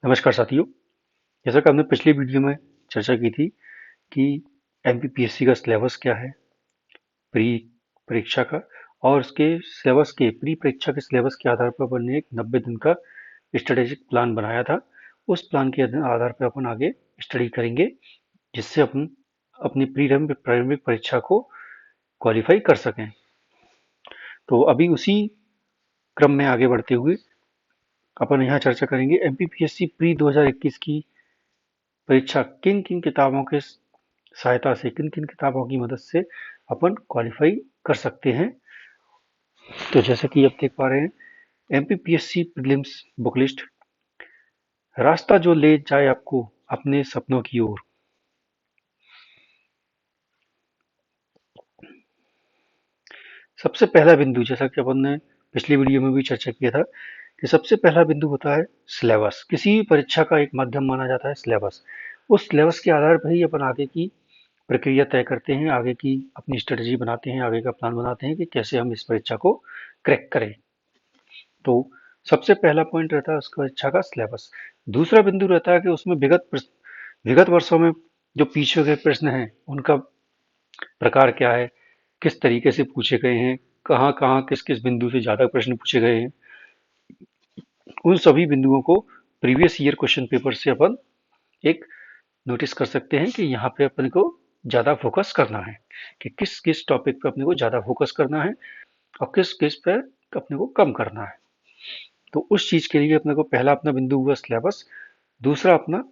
नमस्कार साथियों। जैसा कि हमने पिछली वीडियो में चर्चा की थी कि एमपीपीएससी का सिलेबस क्या है, प्री परीक्षा का, और उसके सिलेबस के प्री परीक्षा के सिलेबस के आधार पर अपन ने एक 90 दिन का स्ट्रेटेजिक प्लान बनाया था। उस प्लान के आधार पर अपन आगे स्टडी करेंगे, जिससे अपन अपनी प्रारंभिक परीक्षा को क्वालिफाई कर सकें। तो अभी उसी क्रम में आगे बढ़ते हुए अपन यहाँ चर्चा करेंगे एमपीपीएससी प्री 2021 की परीक्षा किन किन किताबों के सहायता से, किन किन किताबों की मदद से अपन क्वालिफाई कर सकते हैं। तो जैसा कि आप देख पा रहे हैं, एमपीपीएससी प्रीलिम्स बुक लिस्ट, रास्ता जो ले जाए आपको अपने सपनों की ओर। सबसे पहला बिंदु, जैसा कि अपन ने पिछली वीडियो में भी चर्चा किया था, कि सबसे पहला बिंदु होता है सिलेबस। किसी भी परीक्षा का एक माध्यम माना जाता है सिलेबस। उस सिलेबस के आधार पर ही अपन आगे की प्रक्रिया तय करते हैं, आगे की अपनी स्ट्रेटजी बनाते हैं, आगे का प्लान बनाते हैं कि कैसे हम इस परीक्षा को क्रैक करें। तो सबसे पहला पॉइंट रहता है उसका परीक्षा का सिलेबस। दूसरा बिंदु रहता है कि उसमें विगत वर्षों में जो पीछे गए प्रश्न हैं उनका प्रकार क्या है, किस तरीके से पूछे गए हैं, कहाँ कहाँ किस किस बिंदु से ज्यादा प्रश्न पूछे गए हैं। उन सभी बिंदुओं को प्रीवियस ईयर क्वेश्चन पेपर से अपन एक नोटिस कर सकते हैं कि यहाँ पे अपने को ज्यादा फोकस करना है, कि किस किस टॉपिक पे अपने को ज्यादा फोकस करना है और किस किस पे अपने को कम करना है। तो उस चीज के लिए अपने को पहला अपना बिंदु हुआ सिलेबस। दूसरा अपना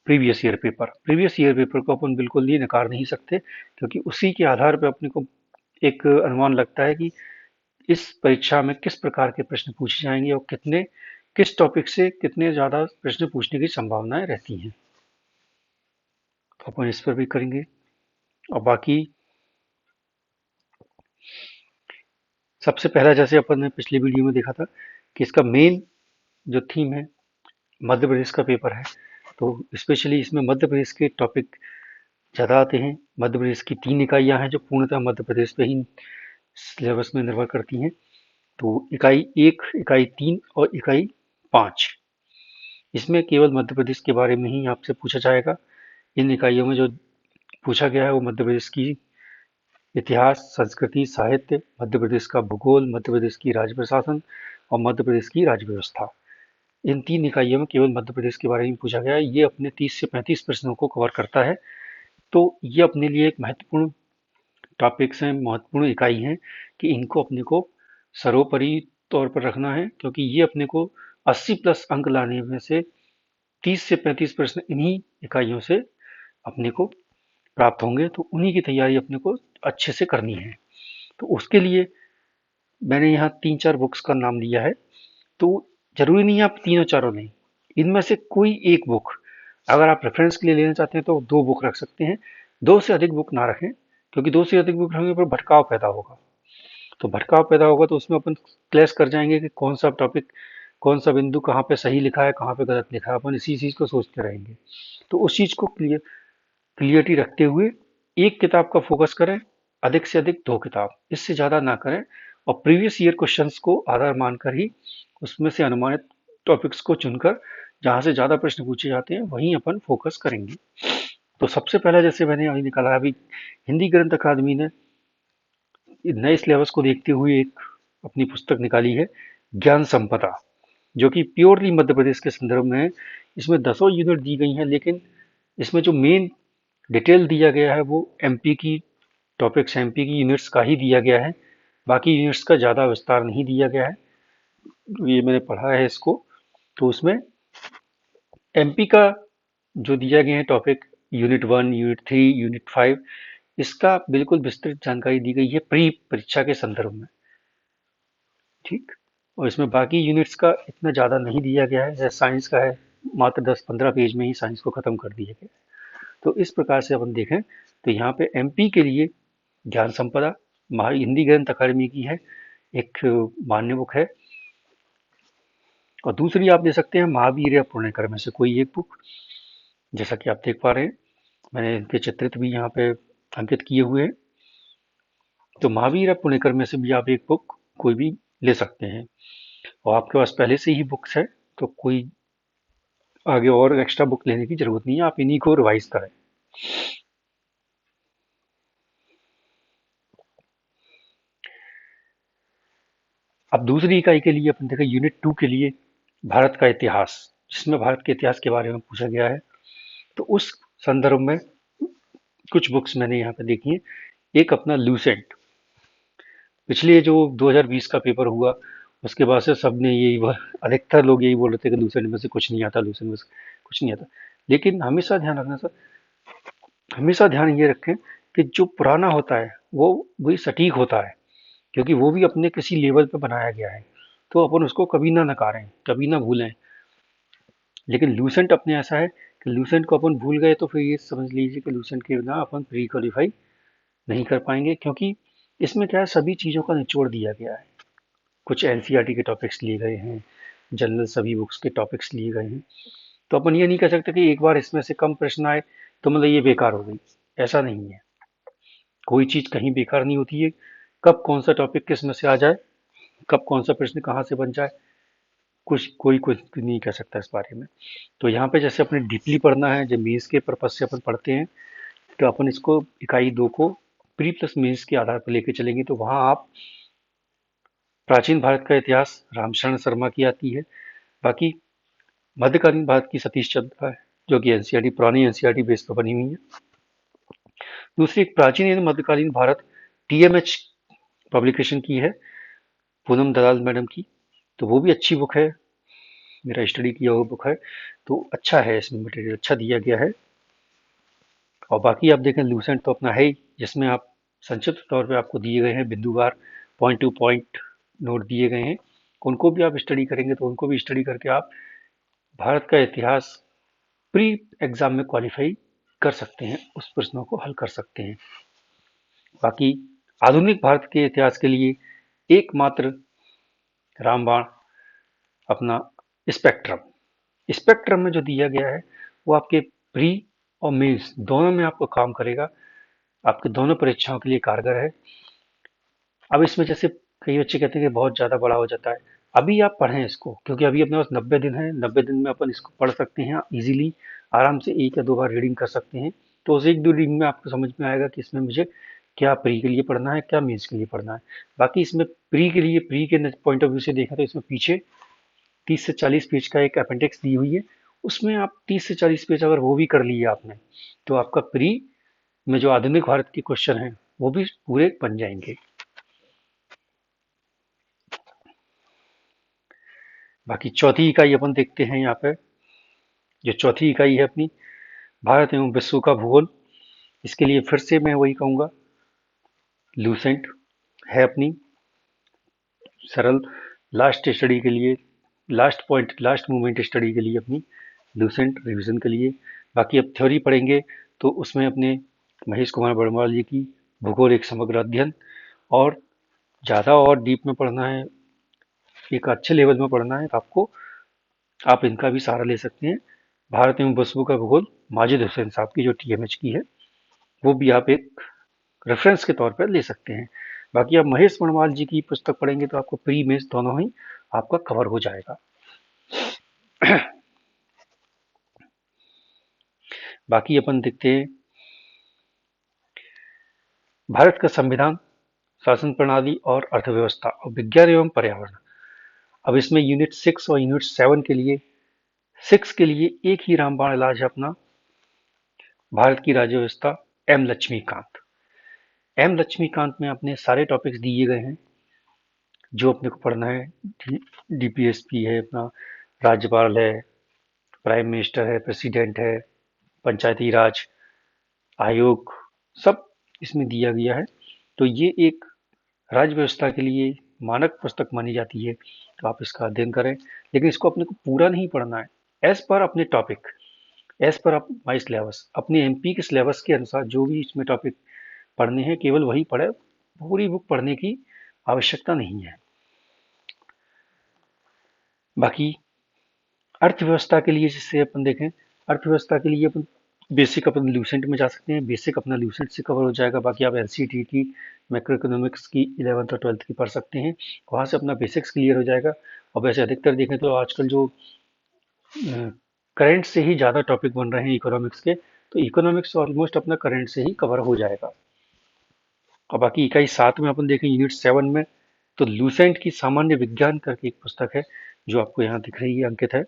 प्रीवियस ईयर पेपर को अपन बिल्कुल ही नकार नहीं सकते, क्योंकि उसी के आधार पर अपने को एक अनुमान लगता है कि इस परीक्षा में किस प्रकार के प्रश्न पूछे जाएंगे और कितने किस टॉपिक से कितने ज्यादा प्रश्न पूछने की संभावनाएं रहती हैं। तो अपन इस पर भी करेंगे। और बाकी सबसे पहला, जैसे अपन ने पिछली वीडियो में देखा था, कि इसका मेन जो थीम है मध्य प्रदेश का पेपर है। तो स्पेशली इसमें मध्य प्रदेश के टॉपिक ज़्यादा आते हैं। मध्य प्रदेश की 3 इकाइयाँ हैं जो पूर्णतः मध्य प्रदेश पे ही सिलेबस में निर्भर करती हैं। तो इकाई 1, इकाई 3 और इकाई 5, इसमें केवल मध्य प्रदेश के बारे में ही आपसे पूछा जाएगा। इन इकाइयों में जो पूछा गया है वो मध्य प्रदेश की इतिहास, संस्कृति, साहित्य, मध्य प्रदेश का भूगोल, मध्य प्रदेश की राज्य प्रशासन और मध्य प्रदेश की राज्य व्यवस्था। इन 3 इकाइयों में केवल मध्य प्रदेश के बारे में पूछा गया है। ये अपने 30 से 35 प्रश्नों को कवर करता है। तो ये अपने लिए एक महत्वपूर्ण टॉपिक्स हैं, महत्वपूर्ण इकाई हैं, कि इनको अपने को सर्वोपरि तौर पर रखना है, क्योंकि ये अपने को 80 प्लस अंक लाने में से 30 से 35 प्रश्न इन्हीं इकाइयों से अपने को प्राप्त होंगे। तो उन्हीं की तैयारी अपने को अच्छे से करनी है। तो उसके लिए मैंने यहाँ 3-4 बुक्स का नाम लिया है। तो जरूरी नहीं है आप तीनों चारों लें, इनमें से कोई एक बुक अगर आप रेफरेंस के लिए लेना चाहते हैं तो 2 बुक रख सकते हैं। 2 से अधिक बुक ना रखें, क्योंकि 2 से अधिक बुक रखने पर भटकाव पैदा होगा। तो भटकाव पैदा होगा तो उसमें अपन क्लैश कर जाएंगे कि कौन सा टॉपिक, कौन सा बिंदु कहाँ पे सही लिखा है, कहाँ पे गलत लिखा है। अपन इसी चीज को सोचते रहेंगे। तो उस चीज को क्लियरिटी रखते हुए एक किताब का फोकस करें, अधिक से अधिक 2 किताब, इससे ज़्यादा ना करें। और प्रीवियस ईयर क्वेश्चंस को आधार मानकर ही उसमें से अनुमानित टॉपिक्स को चुनकर जहाँ से ज़्यादा प्रश्न पूछे जाते हैं वहीं अपन फोकस करेंगे। तो सबसे पहला जैसे मैंने अभी निकाला, अभी हिंदी ग्रंथ अकादमी ने नए सिलेबस को देखते हुए एक अपनी पुस्तक निकाली है, ज्ञान संपदा, जो कि प्योरली मध्य प्रदेश के संदर्भ में है। इसमें 10 यूनिट दी गई हैं, लेकिन इसमें जो मेन डिटेल दिया गया है वो एमपी की टॉपिक्स, एमपी की यूनिट्स का ही दिया गया है। बाकी यूनिट्स का ज़्यादा विस्तार नहीं दिया गया है। ये मैंने पढ़ा है इसको। तो उसमें एमपी का जो दिया गया है टॉपिक, यूनिट 1, यूनिट 3, यूनिट 5, इसका बिल्कुल विस्तृत जानकारी दी गई है प्री परीक्षा के संदर्भ में। ठीक। और इसमें बाकी यूनिट्स का इतना ज़्यादा नहीं दिया गया है। जैसे साइंस का है, मात्र 10-15 पेज में ही साइंस को ख़त्म कर दिया गया। तो इस प्रकार से अपन देखें तो यहाँ पे एमपी के लिए ज्ञान संपदा हिंदी ग्रंथ अकादमी की है, एक मान्य बुक है। और दूसरी आप दे सकते हैं महावीर या पुणेकर में से कोई एक बुक। जैसा कि आप देख पा रहे हैं, मैंने इनके चित्रित भी यहाँ पे अंकित किए हुए हैं। तो महावीर या पुणेकर में से भी आप एक बुक कोई भी ले सकते हैं। और आपके पास पहले से ही बुक्स है तो कोई आगे और एक्स्ट्रा बुक लेने की जरूरत नहीं है, आप इन्हीं को रिवाइज करें। अब दूसरी इकाई के लिए अपन देखें यूनिट 2 के लिए भारत का इतिहास, जिसमें भारत के इतिहास के बारे में पूछा गया है। तो उस संदर्भ में कुछ बुक्स मैंने यहाँ पे देखी हैं। एक अपना लूसेंट, पिछले जो 2020 का पेपर हुआ उसके बाद से सबने यही अधिकतर लोग यही बोल रहे थे कि लूसेंट में से कुछ नहीं आता, लूसेंट में से कुछ नहीं आता। लेकिन हमेशा ध्यान रखना सर, हमेशा ध्यान ये रखें कि जो पुराना होता है वो वही सटीक होता है, क्योंकि वो भी अपने किसी लेवल पे बनाया गया है। तो अपन उसको कभी ना नकारें, कभी ना भूलें। लेकिन लूसेंट अपने ऐसा है कि लूसेंट को अपन भूल गए तो फिर ये समझ लीजिए कि लूसेंट के बिना अपन प्री क्वालिफाई नहीं कर पाएंगे, क्योंकि इसमें क्या है, सभी चीज़ों का निचोड़ दिया गया है। कुछ एनसीईआरटी के टॉपिक्स लिए गए हैं, जनरल सभी बुक्स के टॉपिक्स लिए गए हैं। तो अपन ये नहीं कह सकते कि एक बार इसमें से कम प्रश्न आए तो मतलब ये बेकार हो गई। ऐसा नहीं है, कोई चीज़ कहीं बेकार नहीं होती है। कब कौन सा टॉपिक किस में से आ जाए, कब कौन सा प्रश्न कहाँ से बन जाए, कुछ नहीं कह सकता इस बारे में। तो यहाँ पे जैसे अपने डीपली पढ़ना है, जब मेंस के पर्पज से अपन पढ़ते हैं, तो अपन इसको इकाई 2 को प्री प्लस मेंस के आधार पर लेके चलेंगे। तो वहाँ आप प्राचीन भारत का इतिहास रामशरण शर्मा की आती है। बाकी मध्यकालीन भारत की सतीश चंद्र है, जो कि एनसीईआरटी पुरानी एनसीईआरटी बेस पर बनी हुई है। दूसरी एक प्राचीन एवं मध्यकालीन भारत टीएमएच पब्लिकेशन की है, पूनम दलाल मैडम की। तो वो भी अच्छी बुक है, मेरा स्टडी किया हुआ बुक है। तो अच्छा है, इसमें मटेरियल अच्छा दिया गया है। और बाकी आप देखें लूसेंट तो अपना है ही, जिसमें आप संक्षिप्त तौर पे आपको दिए गए हैं बिंदुवार पॉइंट टू पॉइंट नोट दिए गए हैं। उनको भी आप स्टडी करेंगे तो उनको भी स्टडी करके आप भारत का इतिहास प्री एग्जाम में क्वालिफाई कर सकते हैं, उस प्रश्नों को हल कर सकते हैं। बाकी आधुनिक भारत के इतिहास के लिए एकमात्र रामबाण अपना स्पेक्ट्रम, स्पेक्ट्रम में जो दिया गया है वो आपके प्री और मेंस दोनों में आपको काम करेगा, आपके दोनों परीक्षाओं के लिए कारगर है। अब इसमें जैसे कई बच्चे कहते हैं कि बहुत ज़्यादा बड़ा हो जाता है, अभी आप पढ़ें इसको, क्योंकि अभी अपने पास 90 दिन है। 90 दिन में अपन इसको पढ़ सकते हैं इजीली, आराम से एक या दो बार रीडिंग कर सकते हैं। तो उस एक दो रीडिंग में आपको समझ में आएगा कि इसमें मुझे क्या प्री के लिए पढ़ना है, क्या मेंस के लिए पढ़ना है। बाकी इसमें प्री के लिए, प्री के पॉइंट ऑफ व्यू से देखा तो इसमें पीछे 30 से 40 पेज का एक अपेंडिक्स दी हुई है। उसमें आप 30 से 40 पेज अगर वो भी कर लिए आपने, तो आपका प्री में जो आधुनिक भारत के क्वेश्चन हैं वो भी पूरे बन जाएंगे। बाकी चौथी इकाई अपन देखते हैं यहाँ पे, जो चौथी इकाई है अपनी भारत एवं विश्व का भूगोल। इसके लिए फिर से मैं वही कहूँगा, लूसेंट है अपनी सरल लास्ट स्टडी के लिए, last point last movement study के लिए अपनी लूसेंट रिवीजन के लिए। बाकी अब थ्योरी पढ़ेंगे तो उसमें अपने महेश कुमार वर्मा जी की भूगोल एक समग्र अध्ययन, और ज़्यादा और डीप में पढ़ना है, एक अच्छे लेवल में पढ़ना है तो आपको, आप इनका भी सहारा ले सकते हैं। भारत एवं विश्व का भूगोल माजिद हुसैन साहब की जो टीएमएच की है, वो भी आप एक रेफरेंस के तौर पर ले सकते हैं। बाकी आप महेश वर्णवाल जी की पुस्तक पढ़ेंगे तो आपको प्री मेंस दोनों ही आपका कवर हो जाएगा। बाकी अपन देखते हैं भारत का संविधान, शासन प्रणाली और अर्थव्यवस्था और विज्ञान एवं पर्यावरण। अब इसमें यूनिट 6 और यूनिट 7 के लिए, 6 के लिए एक ही रामबाण इलाज है अपना, भारत की राज्य व्यवस्था, एम लक्ष्मीकांत। एम लक्ष्मीकांत में अपने सारे टॉपिक्स दिए गए हैं जो अपने को पढ़ना है। डीपीएसपी है अपना, राज्यपाल है, प्राइम मिनिस्टर है, प्रेसिडेंट है, पंचायती राज आयोग, सब इसमें दिया गया है। तो ये एक राज्य व्यवस्था के लिए मानक पुस्तक मानी जाती है, तो आप इसका अध्ययन करें। लेकिन इसको अपने को पूरा नहीं पढ़ना है, एज पर अपने टॉपिक, एज पर आप माई सिलेबस, अपने एमपी के सिलेबस के अनुसार जो भी इसमें टॉपिक पढ़ने हैं केवल वही पढ़े, पूरी बुक पढ़ने की आवश्यकता नहीं है। बाकी अर्थव्यवस्था के लिए जिससे अपन देखें, अर्थव्यवस्था के लिए अपन बेसिक अपन लूसेंट में जा सकते हैं, बेसिक अपना लूसेंट से कवर हो जाएगा। बाकी आप एनसीईआरटी की मैक्रो इकोनॉमिक्स की 11th और 12th की पढ़ सकते हैं, वहाँ से अपना बेसिक्स क्लियर हो जाएगा। और वैसे अधिकतर देखें तो आजकल जो करंट से ही ज़्यादा टॉपिक बन रहे हैं इकोनॉमिक्स के, तो इकोनॉमिक्स ऑलमोस्ट अपना करंट से ही कवर हो जाएगा। और बाकी इकाई 7 में अपन देखें यूनिट 7 में, तो लूसेंट की सामान्य विज्ञान करके एक पुस्तक है जो आपको यहाँ दिख रही है, अंकित है,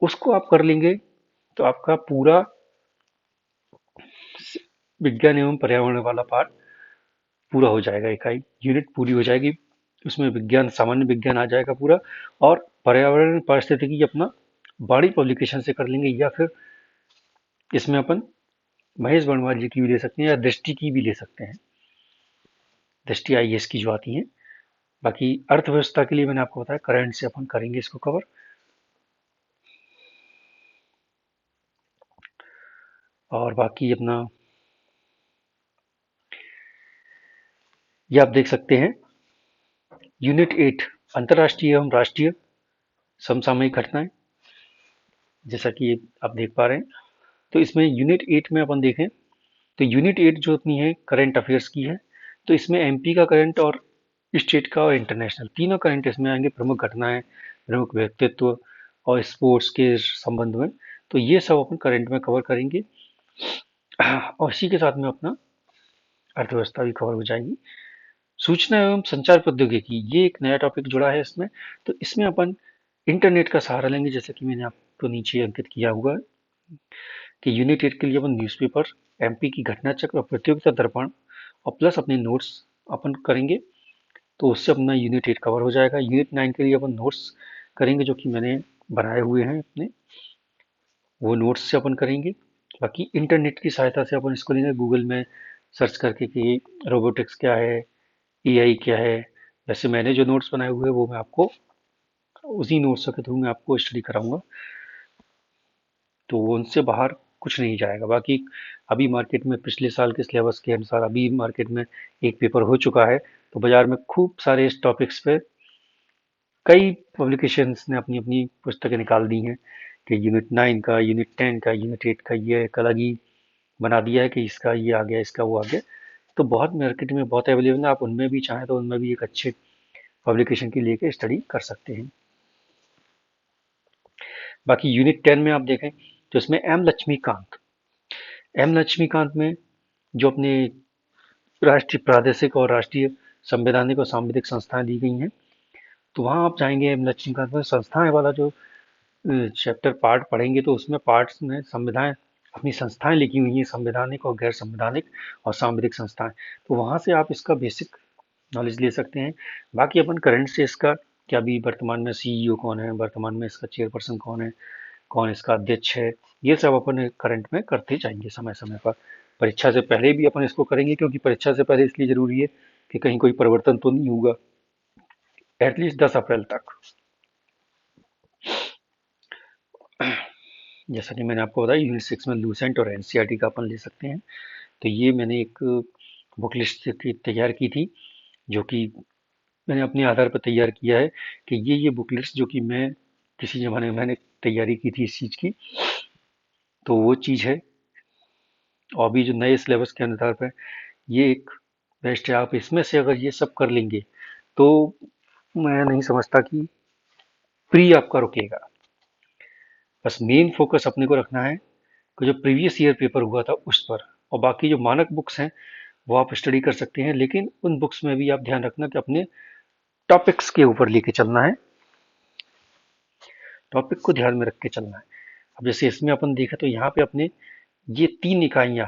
उसको आप कर लेंगे तो आपका पूरा विज्ञान एवं पर्यावरण वाला पार्ट पूरा हो जाएगा, इकाई यूनिट पूरी हो जाएगी। उसमें विज्ञान, सामान्य विज्ञान आ जाएगा पूरा, और पर्यावरण पारिस्थितिकी अपना बड़ी पब्लिकेशन से कर लेंगे, या फिर इसमें अपन महेश वर्मा जी की भी ले सकते हैं या दृष्टि की भी ले सकते हैं, दृष्टि आईएएस की जो आती हैं। बाकी अर्थव्यवस्था के लिए मैंने आपको बताया करंट से अपन करेंगे इसको कवर। और बाकी अपना ये आप देख सकते हैं यूनिट 8 अंतर्राष्ट्रीय एवं राष्ट्रीय समसामयिक घटनाएं, जैसा कि आप देख पा रहे हैं। तो इसमें यूनिट 8 में अपन देखें तो यूनिट 8 जो अपनी है करंट अफेयर्स की है, तो इसमें एमपी का करंट और स्टेट का और इंटरनेशनल तीनों करंट इसमें आएंगे, प्रमुख घटनाएं, प्रमुख व्यक्तित्व और स्पोर्ट्स के संबंध में। तो ये सब अपन करंट में कवर करेंगे, और इसी के साथ में अपना अर्थव्यवस्था भी कवर हो जाएगी। सूचना एवं संचार प्रौद्योगिकी, ये एक नया टॉपिक जुड़ा है इसमें। तो इसमें अपन इंटरनेट का सहारा लेंगे, जैसे कि मैंने आपको नीचे अंकित किया हुआ है कि यूनिट 8 के लिए अपन न्यूज़पेपर, एमपी की घटना चक्र और प्रतियोगिता दर्पण और प्लस अपने नोट्स अपन करेंगे, तो उससे अपना यूनिट 8 कवर हो जाएगा। यूनिट 9 के लिए अपन नोट्स करेंगे जो कि मैंने बनाए हुए हैं अपने, वो नोट्स से अपन करेंगे। बाकी इंटरनेट की सहायता से अपन इसको लेंगे गूगल में सर्च करके कि रोबोटिक्स क्या है, एआई क्या है। वैसे मैंने जो नोट्स बनाए हुए हैं वो मैं आपको उसी नोट्स के थ्रू मैं आपको स्टडी कराऊंगा, तो वो उनसे बाहर कुछ नहीं जाएगा। बाकी अभी मार्केट में पिछले साल के सिलेबस के अनुसार अभी मार्केट में एक पेपर हो चुका है, तो बाजार में खूब सारे इस टॉपिक्स पे कई पब्लिकेशंस ने अपनी अपनी पुस्तकें निकाल दी हैं कि यूनिट 9 का, यूनिट 10 का, यूनिट 8 का ये एक अलग ही बना दिया है कि इसका ये आ गया, इसका वो आ गया। तो बहुत मार्केट में बहुत अवेलेबल है, आप उनमें भी चाहें तो उनमें भी एक अच्छे पब्लिकेशन की लेके स्टडी कर सकते हैं। बाकी यूनिट 10 में आप देखें तो इसमें एम लक्ष्मीकांत में जो अपने राष्ट्रीय, प्रादेशिक और राष्ट्रीय संवैधानिक और सांविधिक संस्थाएं दी गई हैं, तो वहाँ आप जाएंगे एम लक्ष्मीकांत में संस्थाएं वाला जो चैप्टर पार्ट पढ़ेंगे, तो उसमें पार्ट्स में संविधान अपनी संस्थाएं लिखी हुई हैं, संवैधानिक और गैर संवैधानिक और सांविधिक संस्थाएं, तो वहाँ से आप इसका बेसिक नॉलेज ले सकते हैं। बाकी अपन करंट से इसका कि अभी वर्तमान में सीईओ कौन है, वर्तमान में इसका चेयरपर्सन कौन है, कौन इसका अध्यक्ष है, ये सब अपन करंट में करते जाएंगे समय समय पर। परीक्षा से पहले भी अपन इसको करेंगे, क्योंकि परीक्षा से पहले इसलिए जरूरी है कि कहीं कोई परिवर्तन तो नहीं होगा, एटलीस्ट 10 अप्रैल तक। जैसा कि मैंने आपको बताया यूनिट 6 में लूसेंट और एनसीईआरटी का अपन ले सकते हैं। तो ये मैंने एक बुक लिस्ट तैयार की थी, जो कि मैंने अपने आधार पर तैयार किया है कि ये बुक लिस्ट जो कि मैं किसी जमाने में मैंने तैयारी की थी इस चीज़ की, तो वो चीज़ है। और अभी जो नए सिलेबस के आधार पर ये एक बेस्ट है। आप इसमें से अगर ये सब कर लेंगे तो मैं नहीं समझता कि प्री आपका रुकेगा। बस मेन फोकस अपने को रखना है कि जो प्रीवियस ईयर पेपर हुआ था उस पर, और बाकी जो मानक बुक्स हैं वो आप स्टडी कर सकते हैं, लेकिन उन बुक्स में भी आप ध्यान रखना कि अपने टॉपिक्स के ऊपर लेके चलना है, टॉपिक को ध्यान में रख के चलना है। अब जैसे इसमें अपन देखें तो यहाँ पे अपने ये 3 इकाइयाँ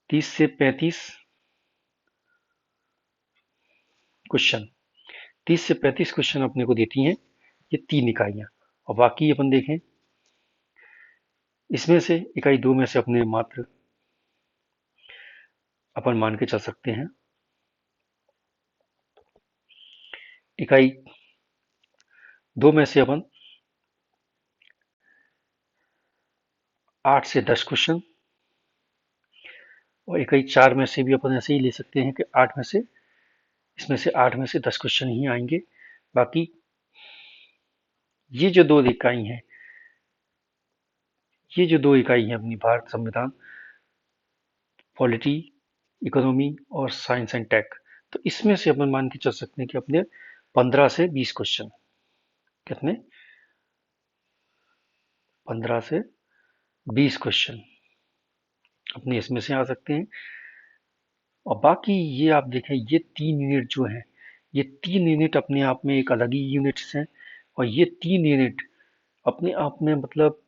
30 से 35 क्वेश्चन, 30 से 35 क्वेश्चन अपने को देती हैं ये 3 इकाइयाँ। और बाकी अपन देखें इसमें से इकाई 2 में से अपने मात्र अपन मान के चल सकते हैं इकाई 2 में से अपन 8 से 10 क्वेश्चन, और इकाई 4 में से भी अपन ऐसे ही ले सकते हैं कि 8 में से, इसमें से 8 में से 10 क्वेश्चन ही आएंगे। बाकी ये जो 2 इकाई हैं, ये जो 2 इकाई हैं अपनी भारत संविधान, पॉलिटी, इकोनॉमी और साइंस एंड टेक, तो इसमें से अपन मान के चल सकते हैं कि अपने 15 से 20 क्वेश्चन कितने 15 से 20 क्वेश्चन अपने इसमें से आ सकते हैं। और बाकी ये आप देखें, ये 3 यूनिट जो हैं, ये 3 यूनिट अपने आप में एक अलग ही यूनिट्स हैं। और ये 3 यूनिट अपने आप में मतलब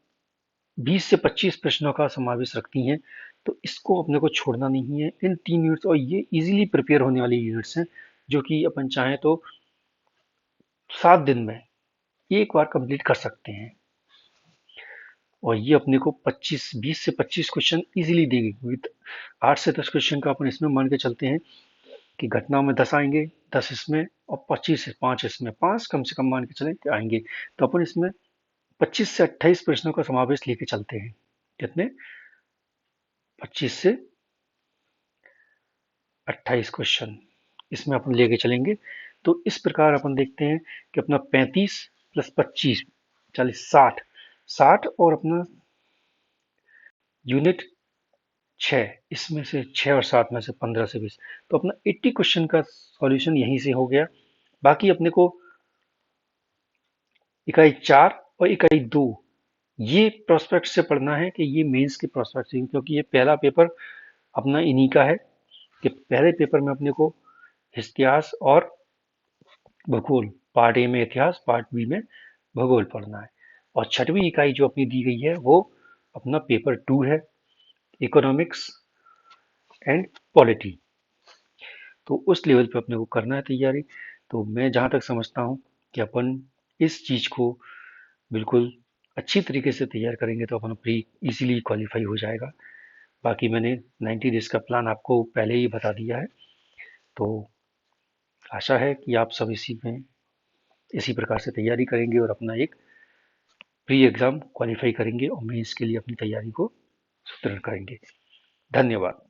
20 से 25 प्रश्नों का समावेश रखती हैं। तो इसको अपने को छोड़ना नहीं है, इन 3 यूनिट्स। और ये इजीली प्रिपेयर होने वाली यूनिट्स हैं, जो कि अपन चाहें तो 7 दिन में एक बार कंप्लीट कर सकते हैं। और ये अपने को 20 से 25 क्वेश्चन इजीली देगी, क्योंकि 8 से 10 क्वेश्चन का अपन इसमें मान के चलते हैं कि घटनाओं में 10 आएंगे, 10 इसमें और 25 से 5 इसमें, 5 कम से कम मान के चले कि आएंगे। तो अपन इसमें 25 से 28 प्रश्नों का समावेश लेके चलते हैं। कितने? 25 से 28 क्वेश्चन इसमें अपन लेके चलेंगे। तो इस प्रकार अपन देखते हैं कि अपना 35 प्लस 25 40 60 60 और अपना यूनिट 6, इसमें से 6 और 7 में से 15 से 20, तो अपना 80 क्वेश्चन का सॉल्यूशन यहीं से हो गया। बाकी अपने को इकाई 4 और इकाई 2 ये प्रोस्पेक्ट से पढ़ना है कि ये मेंस के प्रोस्पेक्ट से, क्योंकि ये पहला पेपर अपना इन्हीं का है कि पहले पेपर में अपने को इतिहास और भूगोल, पार्ट ए में इतिहास, पार्ट बी में भूगोल पढ़ना है। और छठवीं इकाई जो अपनी दी गई है वो अपना पेपर 2 है, इकोनॉमिक्स एंड पॉलिटी। तो उस लेवल पे अपने को करना है तैयारी। तो मैं जहाँ तक समझता हूँ कि अपन इस चीज़ को बिल्कुल अच्छी तरीके से तैयार करेंगे तो अपन प्री इजीली क्वालिफाई हो जाएगा। बाकी मैंने 90 डेज का प्लान आपको पहले ही बता दिया है। तो आशा है कि आप सब इसी प्रकार से तैयारी करेंगे और अपना एक प्री एग्ज़ाम क्वालिफाई करेंगे और मेंस के लिए अपनी तैयारी को सुदृढ़ करेंगे। धन्यवाद।